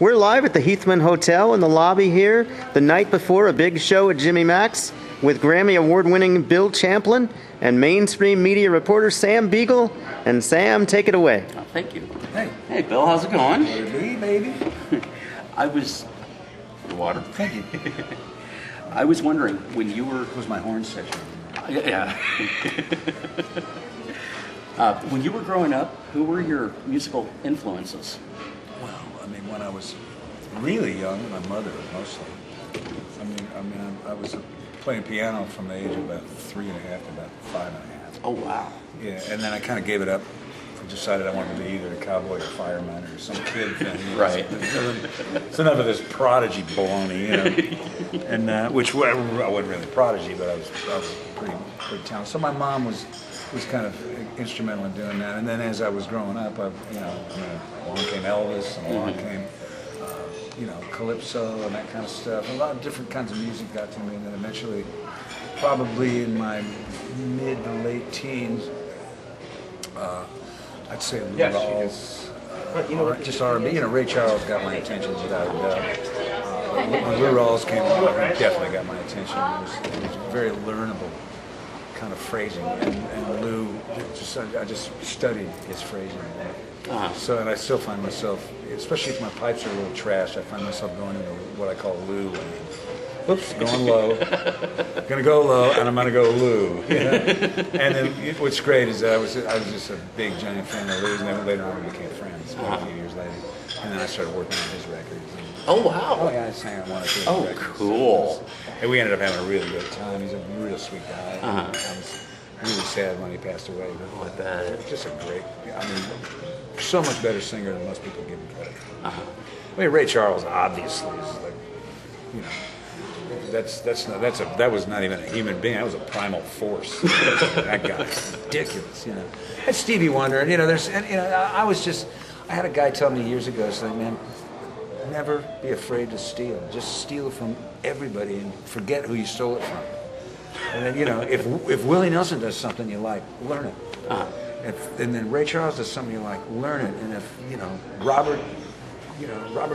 We're live at the Heathman Hotel in the lobby here the night before a big show at Jimmy Mac's with Grammy Award-winning Bill Champlin and mainstream media reporter Sam Beagle. And Sam, take it away. Oh, thank you. Hey. Hey, Bill, how's it going? Me, baby. I was... Your water. Thank you. I was wondering, when you were... It was my horn section. Yeah. When you were growing up, who were your musical influences? Well, I mean, when I was really young, my mother mostly. I was playing piano from the age of about 3 and a half to about 5 and a half. Oh, wow. Yeah, and then I kind of gave it up. I decided I wanted to be either a cowboy or fireman or some kid thing. Right. It's enough of this prodigy baloney, you know. And which I wasn't really prodigy, but I was pretty talented. So my mom was kind of instrumental in doing that. And then as I was growing up, along came Elvis, and along came, calypso and that kind of stuff. A lot of different kinds of music got to me, and then eventually, probably in my mid to late teens, I'd say Lou Rawls, just R&B. Ray Charles got my attention without a doubt. When Lou Rawls came along, he definitely got my attention. It was very learnable kind of phrasing, and Lou, I just studied his phrasing. So, and I still find myself, especially if my pipes are a little trashed, I find myself going into what I call Lou. Oops, going low. Gonna go low, and I'm gonna go Lou. You know? And then what's great is that I was just a big giant fan of Lou's, and then later on we became friends. A few years later, and then I started working on his records. Oh, wow. Oh yeah, I sang on one or two of his records. Cool. And we ended up having a really great time. He's a real sweet guy. Uh-huh. I was really sad when he passed away. But I bet. Just a great, so much better singer than most people give him credit for. Uh-huh. I mean, Ray Charles obviously is like, that was not even a human being. That was a primal force. That guy's ridiculous, And Stevie Wonder, I had a guy tell me years ago, saying, man, never be afraid to steal. Just steal from everybody and forget who you stole it from. And then, if Willie Nelson does something you like, learn it. Uh-huh. And then Ray Charles does something you like, learn it. And if, Robert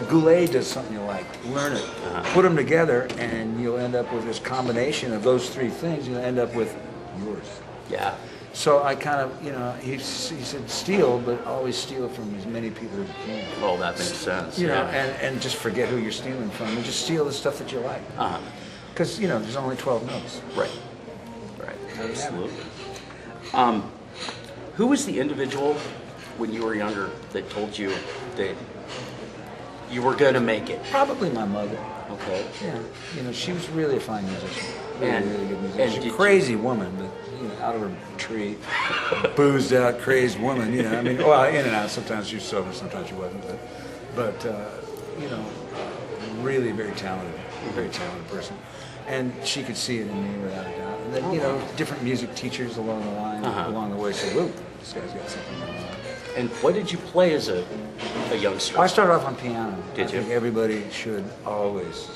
Goulet does something you like, learn it. Uh-huh. Put them together, and you'll end up with this combination of those three things. You'll end up with yours. Yeah. So I kind of, he said steal, but always steal from as many people as you can. Oh, that makes sense. And just forget who you're stealing from, and just steal the stuff that you like. Because, there's only 12 notes. Right. Absolutely. Who was the individual when you were younger that told you that you were going to make it? Probably my mother. Okay. Yeah. She was really a fine musician. Really good musician. And crazy woman, but out of her tree, boozed out, crazed woman. In and out. Sometimes she was sober, sometimes she wasn't. But really very talented person. And she could see it in me without a doubt. And then different music teachers along the line, along the way, said, "Whoa, this guy's got something going on." And what did you play as a youngster? I started off on piano. Did you? I think everybody should always,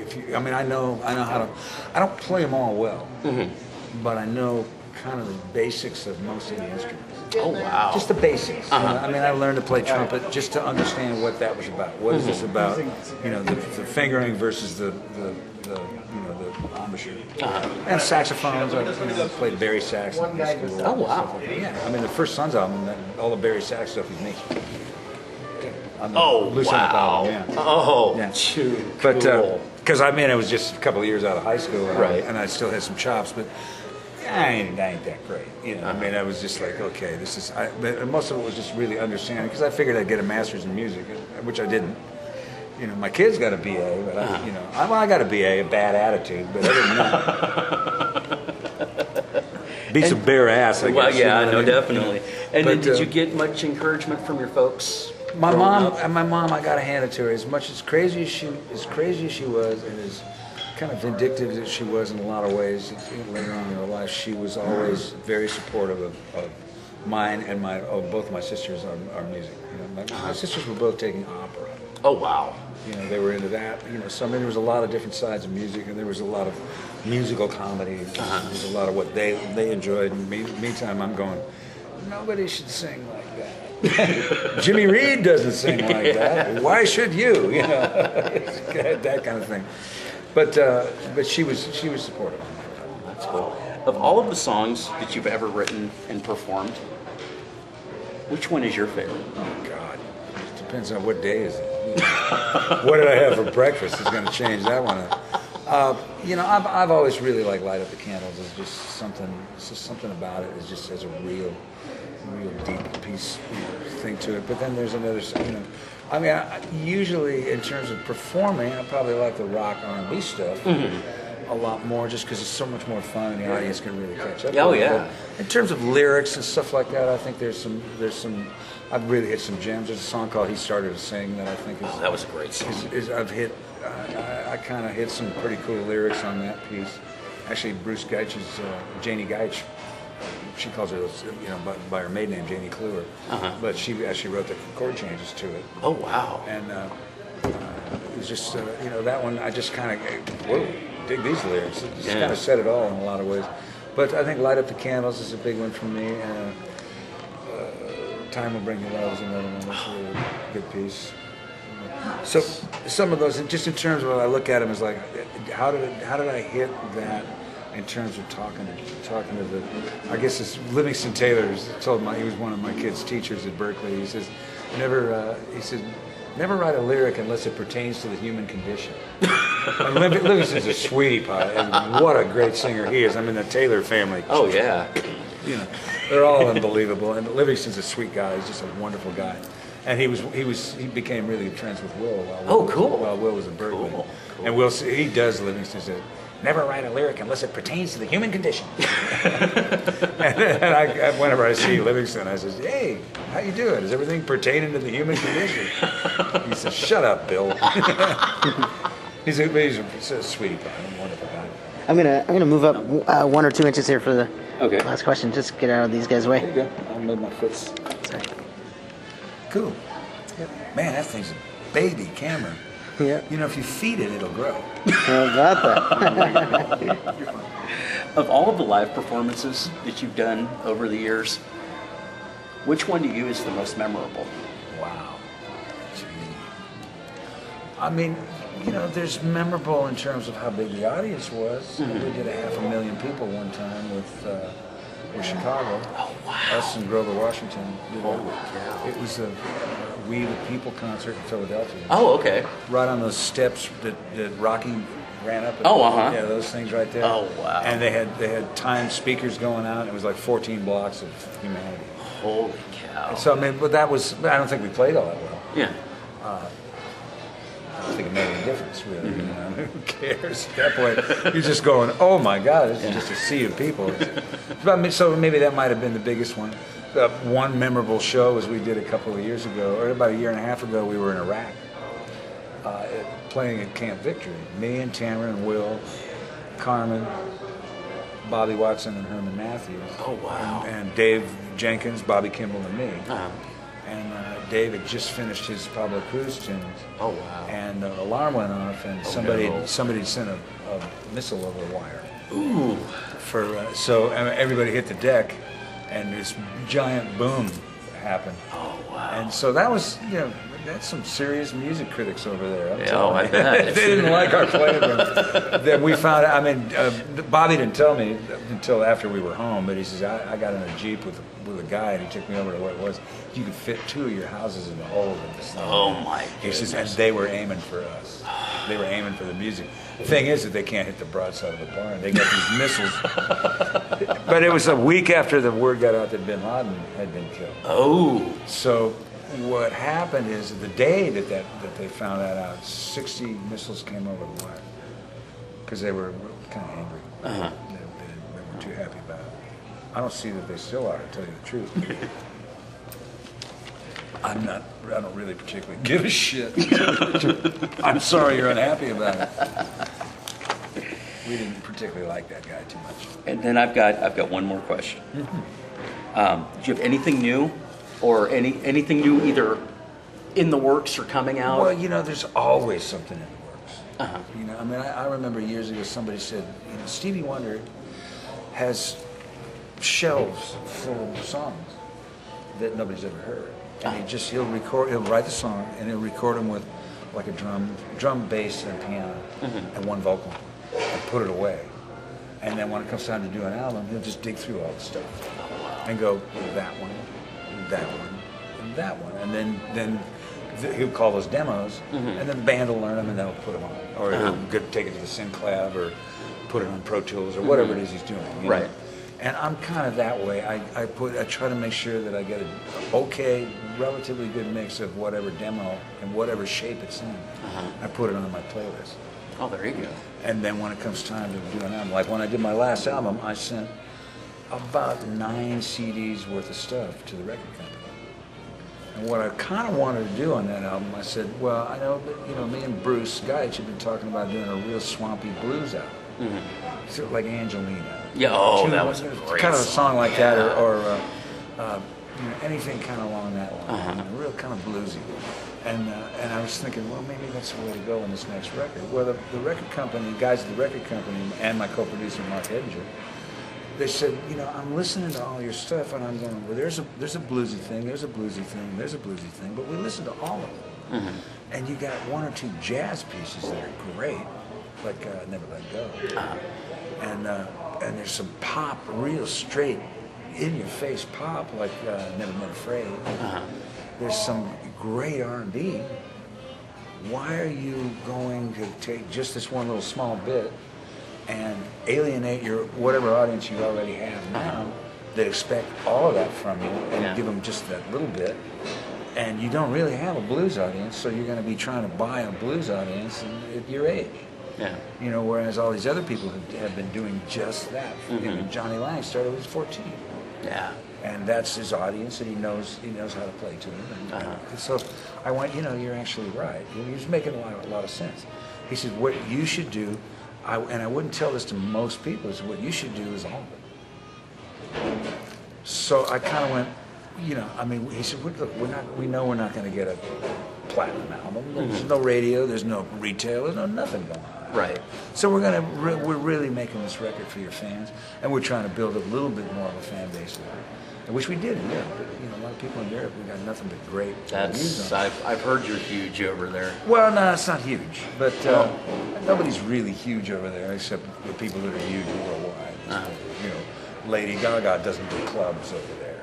if you. I know how to. I don't play them all well, but I know kind of the basics of most of the instruments. Oh, wow. Just the basics. I learned to play trumpet just to understand what that was about. What is this about? The fingering versus the embouchure. And saxophones. I played Barry sax in high school. Oh, wow. Yeah. The first Sons album, all the Barry sax stuff is me. Oh, wow. Yeah. Oh, yeah. Cool. But because it was just a couple of years out of high school, and I still had some chops, but I ain't that great. I was just like, okay, this is. But most of it was just really understanding, because I figured I'd get a master's in music, which I didn't. My kids got a BA, but I got a BA, a bad attitude, but I didn't know. Beats a bare ass, I guess. Well, yeah, no, definitely. And but, did you get much encouragement from your folks? My mom, I got to hand it to her. As crazy as she was, and as kind of vindictive as she was in a lot of ways later on in her life, she was always very supportive of mine and both of my sisters our music. My sisters were both taking opera. Oh, wow. They were into that. So there was a lot of different sides of music, and there was a lot of musical comedy. There was a lot of what they enjoyed. And meantime, I'm going, nobody should sing like that. Jimmy Reed doesn't sing like that. Why should you? You know, that kind of thing. But she was supportive. That's cool. Of all of the songs that you've ever written and performed, which one is your favorite? Oh God, it depends on what day is it. What did I have for breakfast is going to change that one up. You know, I've always really liked Light Up the Candles. It's just something about it. It just has a real deep piece, thing to it. But then there's another, I mean, usually in terms of performing, I probably like the rock R&B stuff a lot more, just because it's so much more fun and the audience can really catch up. Oh yeah. But in terms of lyrics and stuff like that, I think there's some. I've really hit some gems. There's a song called "He Started to Sing" that I think is. Oh, that was a great song. I've hit. I kind of hit some pretty cool lyrics on that piece. Actually, Bruce Geitch's Janie Geitch. She calls her, by her maiden name, Janie Kluwer. But she actually wrote the chord changes to it. Oh wow. And it was just, that one I just kind of, whoa, dig these lyrics. It just kind of said it all in a lot of ways. But I think Light Up the Candles is a big one for me. Time Will Bring You Love is another one. That's a really good piece. So some of those, just in terms of what I look at them, is like, how did I hit that in terms of talking to the, I guess it's Livingston Taylor he was one of my kids' teachers at Berkeley. He says, never write a lyric unless it pertains to the human condition. And Livingston's a sweetie pie, and what a great singer he is. I'm in the Taylor family. Oh yeah. They're all unbelievable. And Livingston's a sweet guy. He's just a wonderful guy. And he became really friends with Will. While Will was in Berkeley. Cool. And Will, he does Livingston said, never write a lyric unless it pertains to the human condition. and whenever I see Livingston, I says, hey, how you doing? Is everything pertaining to the human condition? He says, shut up, Bill. he's a sweetie pie. I'm a wonderful guy. I'm gonna move up 1 or 2 inches here for the Okay. last question. Just get out of these guys' way. There you go. I'll move my foot. Sorry. Cool. Man, that thing's a baby camera. Yeah. If you feed it, it'll grow. How about that? Of all of the live performances that you've done over the years, which one to you is the most memorable? Wow. Gee. I mean, there's memorable in terms of how big the audience was. We did 500,000 people one time with Chicago. Oh wow. Us and Grover Washington. Holy cow. It was a We the People concert in Philadelphia. Oh, okay. Right on those steps that Rocky ran up. Yeah, those things right there. Oh wow. And they had timed speakers going out. It was like 14 blocks of humanity. Holy cow. So I don't think we played all that well. Yeah. I don't think it made any difference, really. Who cares? At that point, you're just going, oh my God, this is just a sea of people. So maybe that might have been the biggest one. One memorable show was we did a couple of years ago, or about a year and a half ago, we were in Iraq playing at Camp Victory. Me and Tamara and Will, Carmen, Bobby Watson and Herman Matthews. Oh, wow. And Dave Jenkins, Bobby Kimball, and me. Uh-huh. And Dave had just finished his Pablo Cruz tunes. Oh wow. And the alarm went off, and somebody sent a missile over the wire. Ooh. So everybody hit the deck, and this giant boom happened. Oh wow. And so that was, that's some serious music critics over there. I bet. They didn't like our playing. Then we found out. I mean, Bobby didn't tell me until after we were home, but he says I got in a Jeep with a guy, and he took me over to what it was. You could fit 2 of your houses in the hole of this thing. Oh my He goodness. says, and they were aiming for us. They were aiming for the music. The thing is that they can't hit the broadside of the barn. They got these missiles. But it was a week after the word got out that Bin Laden had been killed. Oh. So what happened is the day that they found that out, 60 missiles came over the wire because they were kind of angry. Uh-huh. They weren't too happy about it. I don't see that they still are, to tell you the truth. I don't really particularly give a shit. I'm sorry you're unhappy about it. We didn't particularly like that guy too much. And then I've got one more question. Do you have anything new, or anything new either in the works or coming out? Well, there's always something in the works. Uh-huh. I mean, I remember years ago somebody said, Stevie Wonder has shelves full of songs that nobody's ever heard. and he'll write the song, and he'll record them with like a drum, bass, and piano, and one vocal, and put it away. And then when it comes time to do an album, he'll just dig through all the stuff and go that one, that one, and that one, and then he'll call those demos, and then the band will learn them, and then he'll put them on, or he'll take it to the Synclav, or put it on Pro Tools, or whatever it is he's doing. You know? And I'm kind of that way. I try to make sure that I get an okay, relatively good mix of whatever demo and whatever shape it's in. I put it on my playlist. Oh, there you go. And then when it comes time to do an album, like when I did my last album, I sent about 9 CDs worth of stuff to the record company. And what I kind of wanted to do on that album, I said, well, I know that, me and Bruce Geitch have been talking about doing a real swampy blues album. Sort of like Angelina. Yeah, that was a great kind of a song like that, yeah. or anything kind of along that line, real kind of bluesy. And I was thinking, well, maybe that's the way to go on this next record. Well, the record company, guys at the record company, and my co-producer Mark Edinger, they said, I'm listening to all your stuff, and I'm going, well, there's a bluesy thing, there's a bluesy thing, there's a bluesy thing, but we listen to all of them. And you got 1 or 2 jazz pieces that are great, like Never Let Go. And there's some pop, real straight, in-your-face pop, like Never Been Afraid. There's some great R&B. Why are you going to take just this one little small bit and alienate your whatever audience you already have now that expect all of that from you, and give them just that little bit? And you don't really have a blues audience, so you're going to be trying to buy a blues audience at your age. Yeah. Whereas all these other people have been doing just that. Johnny Lang started when he was 14. Yeah. And that's his audience, and he knows how to play to them. And so I went, you're actually right. He was making a lot of sense. He said, what you should do, and I wouldn't tell this to most people, is what you should do is all of it. So I kind of went, he said, look, we know we're not going to get a platinum album. There's no radio, there's no retail, there's nothing going on. Right. So we're really making this record for your fans, and we're trying to build a little bit more of a fan base there, which we did in Europe. But, a lot of people in Europe, we got nothing but great reviews on. I've heard you're huge over there. Well, no, it's not huge, but nobody's really huge over there except the people that are huge worldwide. Lady Gaga doesn't do clubs over there.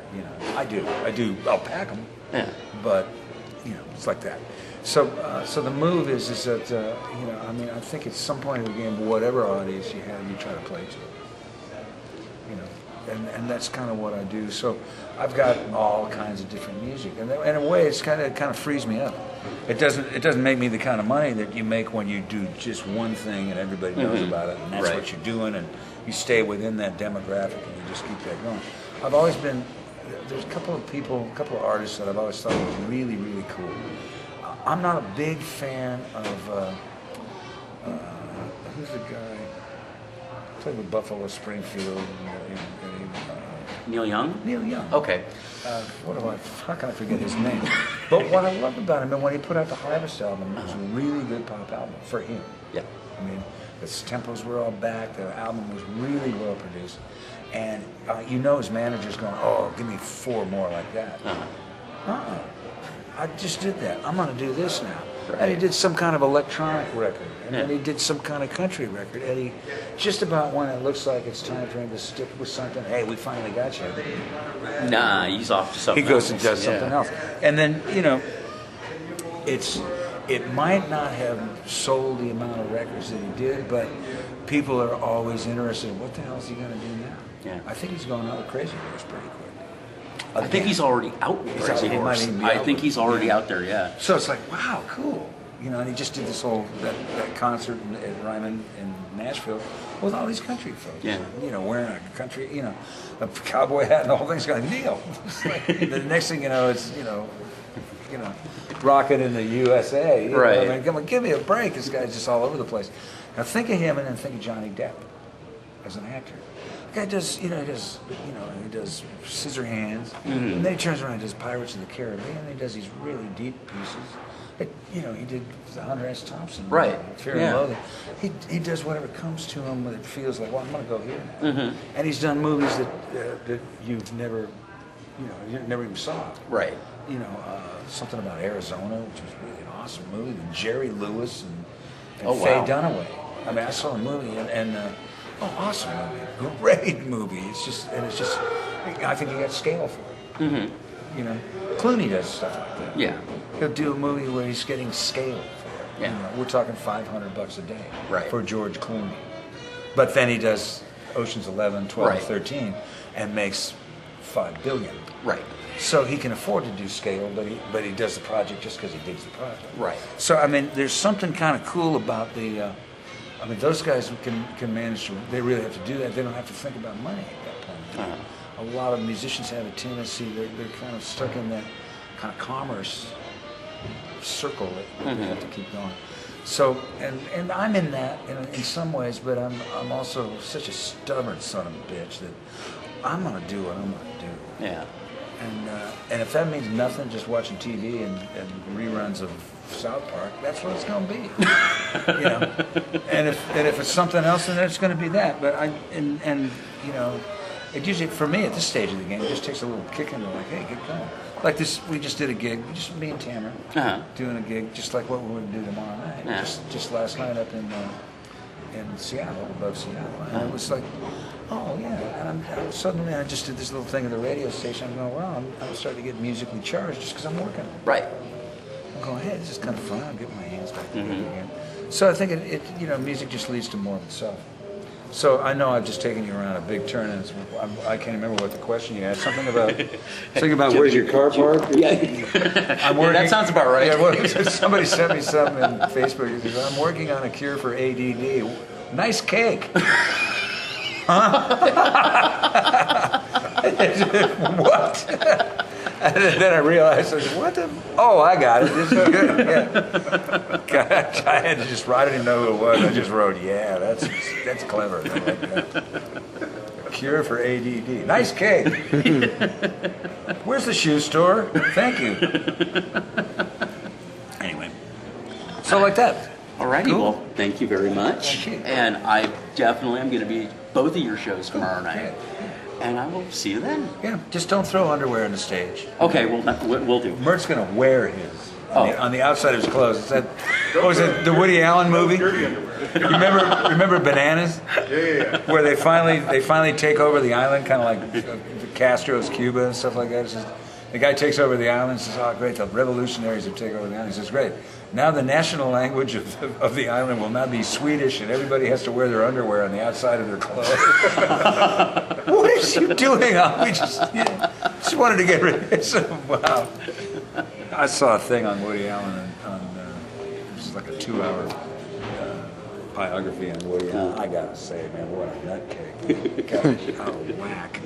I do. I'll pack them. Yeah. But it's like that. So the move is that I think at some point in the game, whatever audience you have, you try to play to. And that's kind of what I do. So I've got all kinds of different music, and in a way, it kind of frees me up. It doesn't make me the kind of money that you make when you do just one thing and everybody knows about it, and that's what you're doing, and you stay within that demographic, and you just keep that going. I've always been. There's a couple of artists that I've always thought were really, really cool. I'm not a big fan of who's the guy? Played with Buffalo Springfield. Neil Young? Neil Young. Okay. How can I forget his name? But what I loved about him, and when he put out the Harvest album, it was a really good pop album for him. Yeah. His tempos were all back. The album was really well produced. And his manager's going, oh, give me 4 more like that. I just did that. I'm going to do this now. Right. And he did some kind of electronic record. And then he did some kind of country record. And he, just about when it looks like it's time for him to stick with something, hey, we finally got you. Nah, he's off to something else. He goes and does something else. And then, it might not have sold the amount of records that he did, but people are always interested in what the hell is he going to do now? Yeah. I think he's going out with Crazy Horse pretty quick. I think he's already out with Crazy Horse. I think he's already out there, yeah. So it's like, wow, cool. And he just did this whole that concert at Ryman in Nashville with all these country folks. Yeah. Wearing a country, a cowboy hat, and the whole thing's going, Neil. Like, the next thing you know, it's rocking in the USA. Right. Come on, give me a break. This guy's just all over the place. Now think of him, and then think of Johnny Depp as an actor. The guy does, he does Scissorhands, and then he turns around and does Pirates of the Caribbean, and he does these really deep pieces. He did the Hunter S. Thompson, Fear and Loathing. He does whatever comes to him that feels like, well, I'm going to go here now. And he's done movies that you've never, you never even saw. Right. something about Arizona, which was really an awesome movie with Jerry Lewis and Oh, Faye wow. Dunaway. I mean, I saw the movie and awesome movie, great movie. It's just, I think you got scale for it. Mm-hmm. You know, Clooney does stuff like that. Yeah. He'll do a movie where he's getting scale for it. Yeah. You know, we're talking $500 a day Right. for George Clooney. But then he does Ocean's 11, 12, Right. 13 and makes $5 billion. Right. So he can afford to do scale, but he does the project just because he digs the project. Right. So I mean, there's something kind of cool about the. I mean, those guys who can manage to. They really have to do that. They don't have to think about money at that point. Uh-huh. A lot of musicians have a tendency. They're kind of stuck in that kind of commerce circle that they have to keep going. So and I'm in that in some ways, but I'm also such a stubborn son of a bitch that I'm gonna do what I'm gonna do. Yeah. And if that means nothing, just watching TV and reruns of South Park, that's what it's going to be. You know, and if it's something else, then it's going to be that. But it usually for me at this stage of the game, it just takes a little kick in the like, hey, get going. Like this, we just did a gig, just me and Tamara, doing a gig, just like what we're going to do tomorrow night. Yeah. Just last night up in Seattle, above Seattle, and it was like. Oh yeah, and suddenly I just did this little thing at the radio station. I'm going, well, I'm starting to get musically charged just because I'm working. Right. I'm going, hey, this is kind of fun. I'm getting my hands back together again. So I think music just leads to more of itself. So I know I've just taken you around a big turn, and I can't remember what the question you had. Something about where's your car parked? Yeah. I'm working. That sounds about right. Yeah, well, somebody sent me something in Facebook. It says, I'm working on a cure for ADD. Nice cake. What? And then I realized, what the? Oh, I got it. This is good. Yeah. God, I had to just write. I didn't know who it was. I just wrote, yeah, that's clever. I like that. Cure for ADD. Nice cake. Where's the shoe store? Thank you. Anyway, so like that. Alrighty, Cool. well, thank you very much. Thank you. And I definitely am going to be both of your shows tomorrow night. Okay. And I will see you then. Yeah, just don't throw underwear on the stage. Okay, well, we'll do. Mert's gonna wear his Oh. on the outside of his clothes. Is that what was it? The Woody Allen movie? Remember Bananas? Yeah. Where they finally take over the island, kind of like Castro's Cuba and stuff like that. It's just, the guy takes over the island and says, "Oh, great! The revolutionaries have taken over the island." He says, "Great! Now the national language of the island will now be Swedish, and everybody has to wear their underwear on the outside of their clothes." What is you doing? We just wanted to get rid of it. So, wow. I saw a thing on Woody Allen it was like a 2-hour biography on Woody Allen. I gotta say, man, what a nutcake! Got out of whack.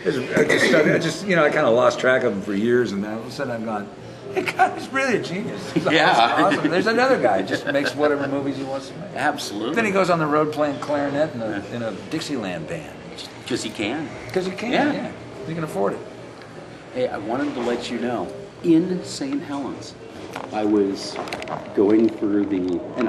I kind of lost track of him for years, and then all of a sudden I've gone, hey, God, he's really a genius. He's awesome. There's another guy who just makes whatever movies he wants to make. Absolutely. Then he goes on the road playing clarinet in a Dixieland band. Because he can. Because he can, Yeah. He can afford it. Hey, I wanted to let you know, in St. Helens, I was going through and